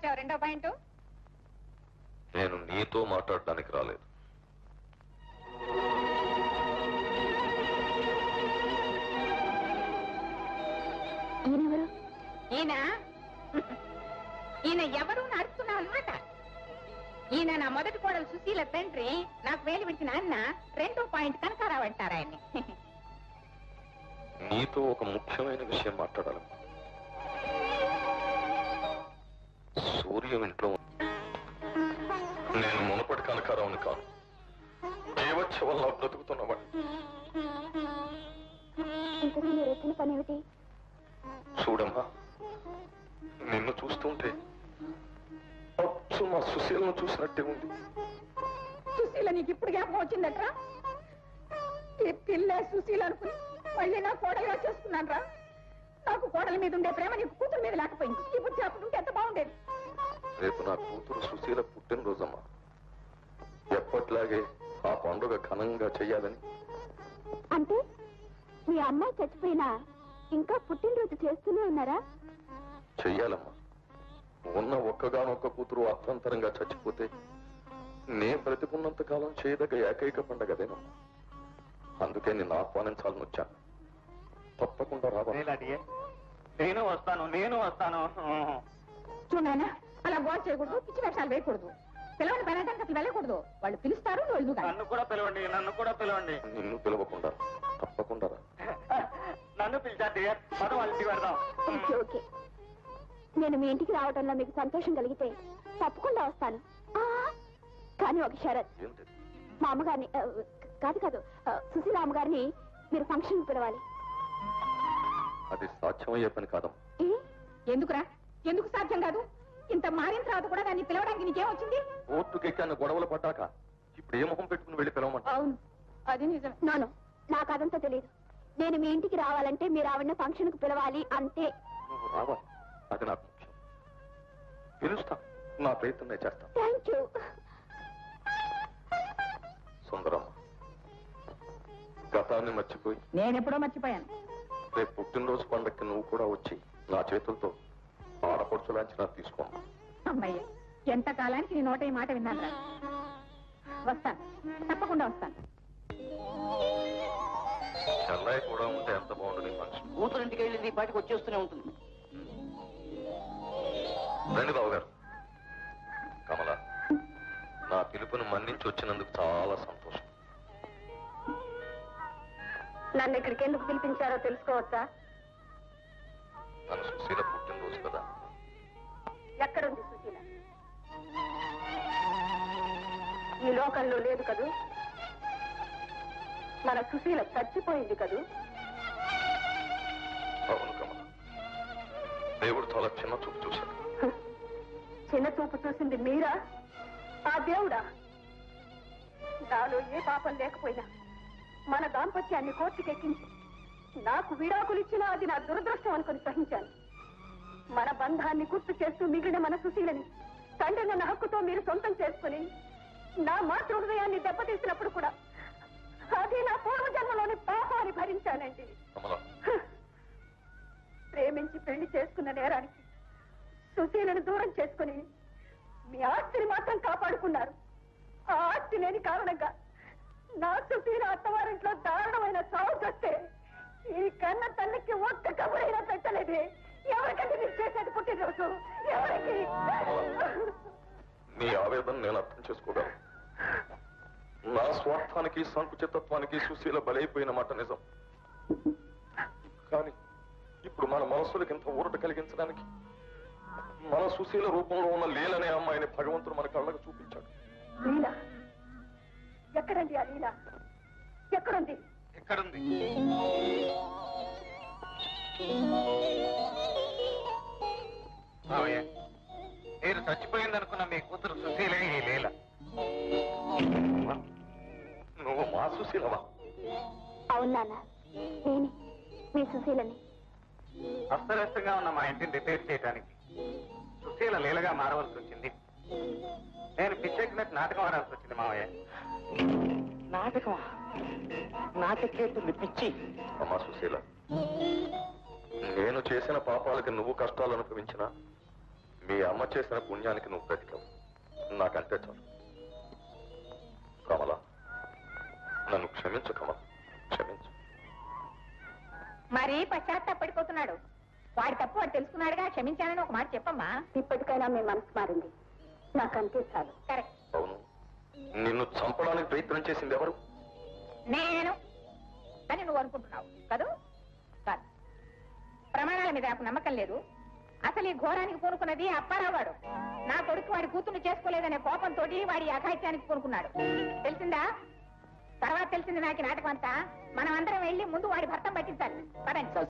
వచ్చావు రెండో పాయింట్? నేను నీతో మాట్లాడడానికి రాలేదు. ఈయనెవరు? ఈయన ఎవరు నడుస్తున్నావు అనమాట. ఈయన నా మొదటి కోడలు సుశీల తండ్రి, నాకు వేలు విడిచిన అన్న. రెండో పాయింట్ కనకారావు అంటారు ఆయన్ని. నీతో ఒక ముఖ్యమైన విషయం మాట్లాడాలి. సూర్యం ఇంట్లో నేను మునపటి కనకారావుని కాను, దేవోత్సవంలో బ్రతుకుతున్నవాడిని. చూడమ్మా, నిన్ను చూస్తుంటే అచ్చు మా సుశీలను చూసినట్టే ఉంది. సుశీల నీకు ఇప్పుడు జ్ఞాపకం వచ్చిందట్రా? ఈ పిల్ల సుశీల అనుకుని మళ్ళీ నా కోడలుగా చేసుకున్నాను రా. నాకు కోడల మీద ఉండే ప్రేమ నీకు కూతురు మీద లేకపోయింది. ఈ బుద్ధి అప్పుడు ఉంటే ఎంత బాగుండేది. రేపు నా కూతురు సుశీల పుట్టినరోజమ్మా. ఎప్పట్లాగే ఆ పండుగ ఘనంగా చెయ్యాలని. అంటే మీ అమ్మాయి చచ్చిపోయినా ఇంకా పుట్టినరోజు చేస్తూనే ఉన్నారా? చెయ్యాలమ్మా. ఉన్న ఒక్కగానొక్క కూతురు అర్థంతరంగా చచ్చిపోతే నే బ్రతికున్నంత కాలం చేయదగ్గ ఏకైక పండగదేనమ్మా. అందుకే నిన్ను ఆహ్వానించాలని వచ్చాను. తప్పకుండా రావాలి. నేను వస్తాను. చూడనా, అలా గోల్ చేయకూడదు, పిచ్చి వేషాలు వేయకూడదు. పిలవని పర్యటనకి అసలు వెళ్ళకూడదు. వాళ్ళు పిలుస్తారు, నువ్వు నన్ను కూడా పిలవండి. నిన్ను పిలవకుండా తప్పకుండా రా. నన్ను పిలిచారు మనం వాళ్ళ ఇంటికి వెళ్దాం. ఓకే, నేను మీ ఇంటికి రావడంలో మీకు సంతోషం కలిగితే తప్పకుండా వస్తాను. కానీ ఒక షరత్. మా అమ్మగారిని కాదు సుశీల అమ్మగారిని మీరు ఫంక్షన్ పిలవాలి. అది సాధ్యమయ్యే పని కాదమ్మా. ఎందుకురా? ఎందుకు సాధ్యం కాదు? ఇంత మారిన తర్వాత కూడా దాన్ని పిలవడానికి నీకేమొచ్చింది? ఓట్టుకెక్కాన్ని గొడవలు పడ్డాక ఇప్పుడు ఏ మొహం పెట్టుకుని వెళ్ళి పిలవమంట? అవును, అది నిజం. నాను, నాకు అదంతా తెలియదు. నేను మీ ఇంటికి రావాలంటే మీరు ఆవిడ ఫంక్షన్ కు పిలవాలి అంతే. నువ్వు రావాలి, అది నాకు ముఖ్యం. పిలుస్తా, నా ప్రయత్నం నేను చేస్తాను. Thank you. సుందరమ్మ, గతాన్ని మర్చిపోయి నేనెప్పుడో మర్చిపోయాను. రేపు పుట్టినరోజు పండక్కి నువ్వు కూడా వచ్చి నా చేతులతో ఆడపడుచులాంచి నాకు తీసుకోమ్మా. అమ్మయ్య, ఎంత కాలానికి నీ నోట ఈ మాట విన్నాను. వస్తాను, తప్పకుండా వస్తాను. చెన్నై కూడా ఉంటే ఎంత బాగుంటుంది ఫంక్షన్. కూతురింటికి వెళ్ళింది ఈ పాటికి వచ్చేస్తూనే ఉంటుంది. రండి బాబు గారు. కమల, నా పిలుపుని మన్నించి వచ్చినందుకు చాలా సంతోషం. నన్ను ఇక్కడికి ఎందుకు పిలిపించారో తెలుసుకోవచ్చా? తన సుశీల పుట్టినరోజు కదా. ఎక్కడుంది సుశీల? ఈ లోకంలో లేదు కదూ. మన సుశీల చచ్చిపోయింది కదూ. అవును కమల, దేవుడు చాలా చిన్న చూపు చూశాడు. చిన్న చూపు చూసింది మీరా? ఆ దేవుడా? నాలో ఏ పాపం లేకపోయినా మన దాంపత్యాన్ని కోర్టుకెక్కించి నాకు విడాకులిచ్చినా అది నా దురదృష్టం అనుకుని సహించాను. మన బంధాన్ని గుర్తు చేస్తూ మిగిలిన మన సుశీలని తండ్రి నన్న హక్కుతో మీరు సొంతం చేసుకుని నా మాతృ హృదయాన్ని దెబ్బతీసినప్పుడు కూడా అది నా పూర్వజన్మలోని పాపాన్ని భరించానండి. ప్రేమించి పెళ్లి చేసుకున్న నేరానికి సుశీలను దూరం చేసుకుని మీ ఆస్తిని మాత్రం కాపాడుకున్నారు. ఆ ఆస్తి లేని కారణంగా నా సుశీల అత్తవారింట్లో దారుణమైన సాగు వస్తే ఈ కన్న తల్లికి ఒక్క కబురైనా పెట్టలేదే. ఎవరికంటే మీరు చేసేది పుట్టినరోజు? ఎవరికి? నీ ఆవేదన నేను అర్థం చేసుకోగలను. నా స్వార్థానికి సంకుచితత్వానికి సుశీల బలైపోయిన మాట నిజం. కానీ ఇప్పుడు మన మనస్సులకు ఇంత ఊరట కలిగించడానికి మన సుశీల రూపంలో ఉన్న లీలనే అమ్మాయిని భగవంతుడు మన కళ్ళకు చూపించాడు. లీల ఎక్కడండి? ఆ లీల ఎక్కడుంది? ఎక్కడుంది? మీరు చచ్చిపోయిందనుకున్న మీ కూతురు సుశీలే ఈ లీల. నువ్వు మా సుశీలవా? అవునా? నేను మీ సుశీలని. అస్తవ్యస్తంగా ఉన్న మా ఇంటిని రిపేర్ చేయడానికి సుశీల లీలగా మారవలసి వచ్చింది. నేను పిచ్చెక్కినట్టు నాటకం ఆడాల్సి వచ్చింది మావయ్య. నాటకం? నాటకేస్తుంది పిచ్చి. అమ్మా సుశీల, నేను చేసిన పాపాలకి నువ్వు కష్టాలు అనుభవించినా మీ అమ్మ చేసిన పుణ్యానికి నువ్వు బ్రతికావు, నాకంటే చాలు. కమల, నన్ను క్షమించు కమల, క్షమించు. మరీ పశ్చాత్తాపడిపోతున్నాడు. వాడి తప్పు వాడు తెలుసుకున్నాడుగా, క్షమించానని ఒక మాట చెప్పమ్మా. ఇప్పటికైనా మీ మనసు మారింది, నాకంతే చాలు. కరెక్ట్. అవును, నిన్ను చంపడానికి ప్రయత్నం చేసింది ఎవరు? నేను అని నువ్వు అనుకుంటున్నావు కదూ? కాదు, ప్రమాణాల మీద నాకు నమ్మకం లేదు. అసలు ఈ ఘోరానికి పూనుకున్నది అప్పారావు వాడు. నా కొడుకు వాడి కూతుర్ని చేసుకోలేదనే కోపంతో వాడి అఘాయిత్యానికి పూనుకున్నాడు. తెలిసిందా? తర్వాత తెలిసింది నాకు నాటకం అంతా. మనం అందరం వెళ్ళి ముందు వాడి భర్త పట్టించాలి. పదండి.